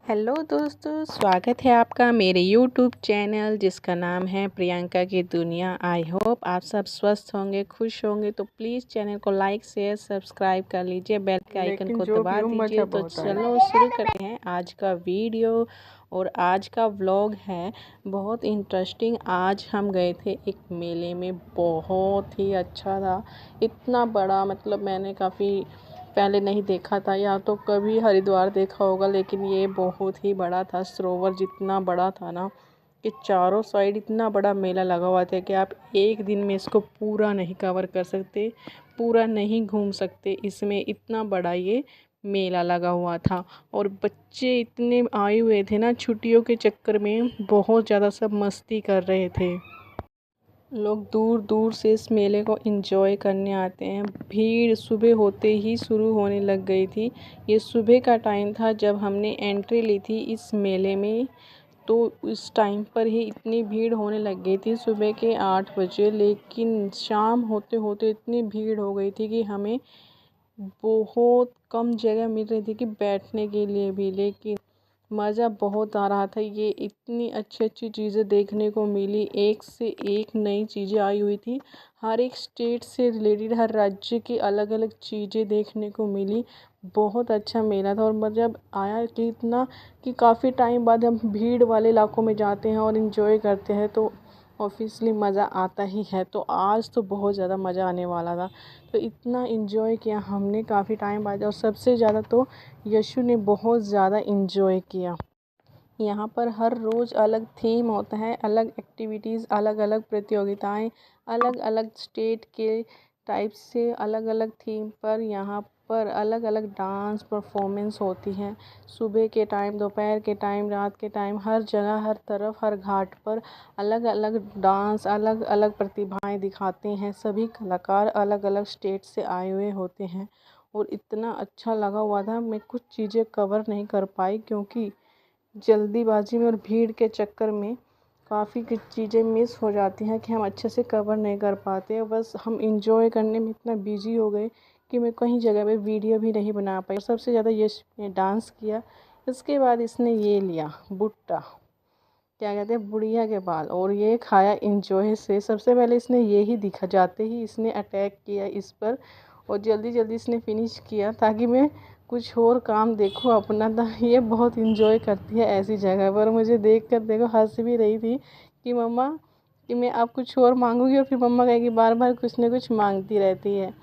Hello दोस्तों, स्वागत है आपका मेरे यूट्यूब चैनल जिसका नाम है प्रियंका की दुनिया। आई होप आप सब स्वस्थ होंगे, खुश होंगे। तो प्लीज़ चैनल को लाइक शेयर सब्सक्राइब कर लीजिए, बेल के आइकन को दबा दीजिए। तो चलो शुरू करते हैं आज का वीडियो। और आज का व्लॉग है बहुत इंटरेस्टिंग। आज हम गए थे एक मेले में, बहुत ही अच्छा था। इतना बड़ा, मतलब मैंने काफ़ी पहले नहीं देखा था, या तो कभी हरिद्वार देखा होगा, लेकिन ये बहुत ही बड़ा था। सरोवर जितना बड़ा था ना कि चारों साइड इतना बड़ा मेला लगा हुआ था कि आप एक दिन में इसको पूरा नहीं कवर कर सकते, पूरा नहीं घूम सकते। इसमें इतना बड़ा ये मेला लगा हुआ था। और बच्चे इतने आए हुए थे ना छुट्टियों के चक्कर में, बहुत ज़्यादा सब मस्ती कर रहे थे। लोग दूर दूर से इस मेले को एंजॉय करने आते हैं। भीड़ सुबह होते ही शुरू होने लग गई थी। ये सुबह का टाइम था जब हमने एंट्री ली थी इस मेले में। तो उस टाइम पर ही इतनी भीड़ होने लग गई थी सुबह के 8 बजे, लेकिन शाम होते होते इतनी भीड़ हो गई थी कि हमें बहुत कम जगह मिल रही थी कि बैठने के लिए भी। लेकिन मज़ा बहुत आ रहा था। ये इतनी अच्छी अच्छी चीज़ें देखने को मिली, एक से एक नई चीज़ें आई हुई थी। हर एक स्टेट से रिलेटेड, हर राज्य की अलग अलग चीज़ें देखने को मिली। बहुत अच्छा मेला था। और मज़ा आया कि इतना कि काफ़ी टाइम बाद हम भीड़ वाले इलाकों में जाते हैं और इन्जॉय करते हैं तो ऑब्वियसली मज़ा आता ही है। तो आज तो बहुत ज़्यादा मज़ा आने वाला था। तो इतना इन्जॉय किया हमने काफ़ी टाइम बाद। और सबसे ज़्यादा तो यशु ने बहुत ज़्यादा इन्जॉय किया। यहाँ पर हर रोज़ अलग थीम होता है, अलग एक्टिविटीज़, अलग अलग प्रतियोगिताएं, अलग अलग स्टेट के टाइप से अलग अलग थीम पर यहाँ पर अलग अलग डांस परफॉर्मेंस होती हैं। सुबह के टाइम, दोपहर के टाइम, रात के टाइम, हर जगह, हर तरफ, हर घाट पर अलग अलग डांस, अलग अलग प्रतिभाएं दिखाते हैं। सभी कलाकार अलग अलग स्टेट से आए हुए होते हैं। और इतना अच्छा लगा हुआ था, मैं कुछ चीज़ें कवर नहीं कर पाई क्योंकि जल्दीबाजी में और भीड़ के चक्कर में काफ़ी कुछ चीज़ें मिस हो जाती हैं कि हम अच्छे से कवर नहीं कर पाते। बस हम इंजॉय करने में इतना बिजी हो गए कि मैं कहीं जगह पे वीडियो भी नहीं बना पाई। सबसे ज़्यादा यश ने डांस किया। इसके बाद इसने ये लिया भुट्टा, क्या कहते हैं, बुढ़िया के बाल, और ये खाया इंजॉय से। सबसे पहले इसने ये ही दिखा, जाते ही इसने अटैक किया इस पर और जल्दी जल्दी इसने फिनिश किया ताकि मैं कुछ और काम देखूं अपना। था ये बहुत इंजॉय करती है ऐसी जगह पर। मुझे देख कर देखो हंस भी रही थी कि मम्मा, कि मैं अब कुछ और मांगूंगी और फिर मम्मा कहेगी बार बार कुछ ना कुछ मांगती रहती है।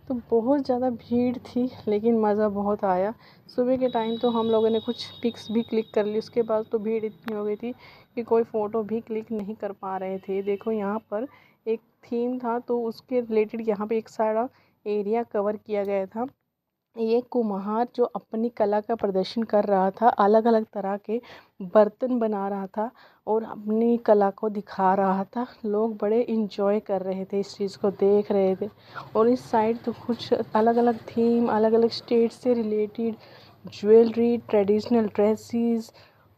तो बहुत ज़्यादा भीड़ थी लेकिन मज़ा बहुत आया। सुबह के टाइम तो हम लोगों ने कुछ पिक्स भी क्लिक कर ली, उसके बाद तो भीड़ इतनी हो गई थी कि कोई फ़ोटो भी क्लिक नहीं कर पा रहे थे। देखो यहाँ पर एक थीम था तो उसके रिलेटेड यहाँ पे एक सारा एरिया कवर किया गया था। ये कुम्हार जो अपनी कला का प्रदर्शन कर रहा था, अलग अलग तरह के बर्तन बना रहा था और अपनी कला को दिखा रहा था। लोग बड़े इंजॉय कर रहे थे, इस चीज़ को देख रहे थे। और इस साइड तो कुछ अलग अलग थीम, अलग अलग स्टेट से रिलेटेड ज्वेलरी, ट्रेडिशनल ड्रेसेस,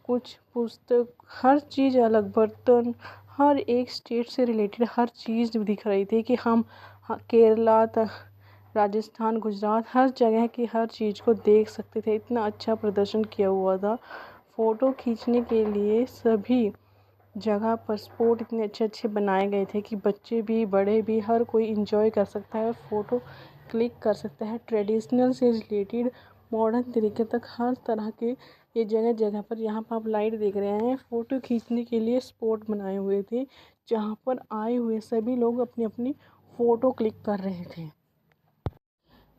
कुछ पुस्तक, हर चीज़ अलग, बर्तन, हर एक स्टेट से रिलेटेड हर चीज़ दिख रही थी कि हम केरला तक, राजस्थान, गुजरात, हर जगह की हर चीज़ को देख सकते थे। इतना अच्छा प्रदर्शन किया हुआ था। फ़ोटो खींचने के लिए सभी जगह पर स्पॉट इतने अच्छे अच्छे बनाए गए थे कि बच्चे भी, बड़े भी, हर कोई इंजॉय कर सकता है, फ़ोटो क्लिक कर सकता है। ट्रेडिशनल से रिलेटेड मॉडर्न तरीके तक हर तरह के ये जगह जगह पर, यहाँ पर आप लाइट देख रहे हैं, फ़ोटो खींचने के लिए स्पॉट बनाए हुए थे जहाँ पर आए हुए सभी लोग अपनी अपनी फ़ोटो क्लिक कर रहे थे।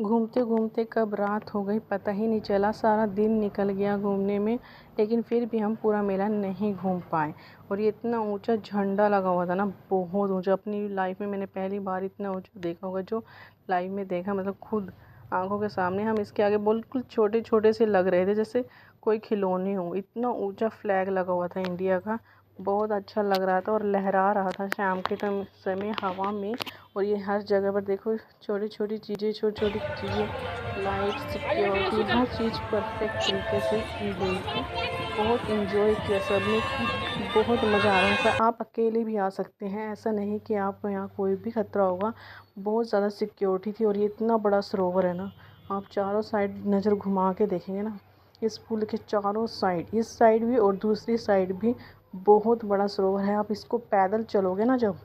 घूमते घूमते कब रात हो गई पता ही नहीं चला, सारा दिन निकल गया घूमने में। लेकिन फिर भी हम पूरा मेला नहीं घूम पाए। और ये इतना ऊंचा झंडा लगा हुआ था ना, बहुत ऊंचा। अपनी लाइफ में मैंने पहली बार इतना ऊंचा देखा होगा, जो लाइव में देखा, मतलब खुद आंखों के सामने। हम इसके आगे बिल्कुल छोटे छोटे से लग रहे थे, जैसे कोई खिलौने हो। इतना ऊंचा फ्लैग लगा हुआ था इंडिया का, बहुत अच्छा लग रहा था और लहरा रहा था शाम के टाइम समय हवा में। और ये हर जगह पर देखो छोटी छोटी चीज़ें, छोटी छोटी चीज़ें, लाइट, सिक्योरिटी, हर चीज़ परफेक्ट तरीके से की गई थी। बहुत इंजॉय किया सबने, बहुत मज़ा आ रहा था। आप अकेले भी आ सकते हैं, ऐसा नहीं कि आपको यहाँ कोई भी खतरा होगा। बहुत ज़्यादा सिक्योरिटी थी। और ये इतना बड़ा सरोवर है ना, आप चारों साइड नज़र घुमा के देखेंगे ना इस पुल के चारों साइड, इस साइड भी और दूसरी साइड भी बहुत बड़ा सरोवर है। आप इसको पैदल चलोगे ना जब,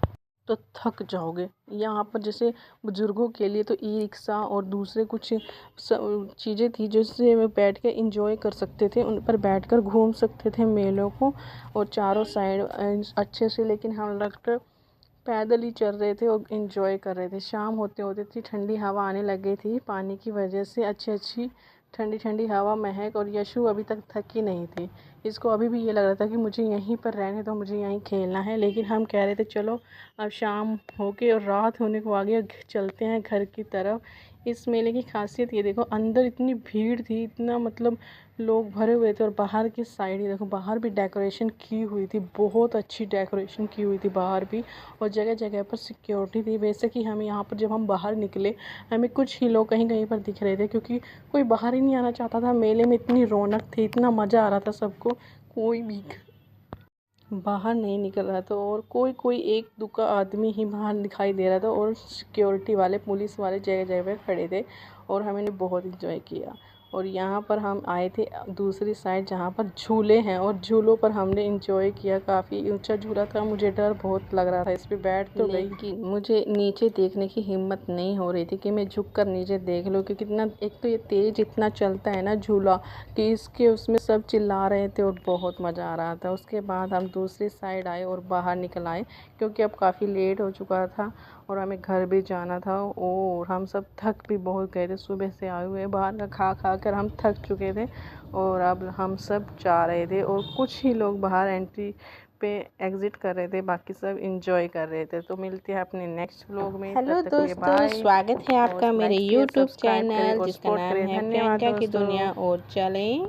तो थक जाओगे। यहाँ पर जैसे बुज़ुर्गों के लिए तो ई रिक्शा और दूसरे कुछ चीज़ें थी जिससे वे बैठ के इंजॉय कर सकते थे, उन पर बैठकर घूम सकते थे मेलों को और चारों साइड अच्छे से। लेकिन हम लोग पैदल ही चल रहे थे और इन्जॉय कर रहे थे। शाम होते होते इतनी ठंडी हवा आने लग गई थी पानी की वजह से, अच्छी अच्छी ठंडी ठंडी हवा महक। और यशु अभी तक थकी नहीं थी, इसको अभी भी ये लग रहा था कि मुझे यहीं पर रहने दो, मुझे यहीं खेलना है। लेकिन हम कह रहे थे चलो अब शाम होके और रात होने को आगे चलते हैं घर की तरफ। इस मेले की खासियत ये देखो, अंदर इतनी भीड़ थी, इतना मतलब लोग भरे हुए थे। और बाहर की साइड ही देखो, बाहर भी डेकोरेशन की हुई थी, बहुत अच्छी डेकोरेशन की हुई थी बाहर भी। और जगह जगह पर सिक्योरिटी थी। वैसे कि हमें यहाँ पर जब हम बाहर निकले, हमें कुछ ही लोग कहीं कहीं पर दिख रहे थे, क्योंकि कोई बाहर ही नहीं आना चाहता था। मेले में इतनी रौनक थी, इतना मज़ा आ रहा था सबको, कोई भी बाहर नहीं निकल रहा था। और कोई कोई एक दुका आदमी ही बाहर दिखाई दे रहा था, और सिक्योरिटी वाले, पुलिस वाले जगह जगह पे खड़े थे। और हमने बहुत इंजॉय किया। और यहाँ पर हम आए थे दूसरी साइड जहाँ पर झूले हैं, और झूलों पर हमने इंजॉय किया। काफ़ी ऊंचा झूला था, मुझे डर बहुत लग रहा था, इस पे बैठ तो गई, लेकिन मुझे नीचे देखने की हिम्मत नहीं हो रही थी कि मैं झुक कर नीचे देख लूँ, क्योंकि कितना, एक तो ये तेज़ इतना चलता है ना झूला, कि इसके उसमें सब चिल्ला रहे थे और बहुत मज़ा आ रहा था। उसके बाद हम दूसरी साइड आए और बाहर निकल आए, क्योंकि अब काफ़ी लेट हो चुका था और हमें घर भी जाना था। और हम सब थक भी बहुत गए थे, सुबह से आए हुए बाहर का खा खा कर हम थक चुके थे। और अब हम सब जा रहे थे, और कुछ ही लोग बाहर एंट्री पे एग्ज़िट कर रहे थे, बाकी सब इंजॉय कर रहे थे। तो मिलते हैं अपने नेक्स्ट व्लॉग में। हेलो तब तक के लिए दोस्तों, बाय। स्वागत है आपका और मेरे लाइक शेयर यूट्यूब सब्सक्राइब करें चैनल और जिसका सपोर्ट नाम करें। है धन्यवाद प्रियंका की दुनिया। दोस्तों। और चलें।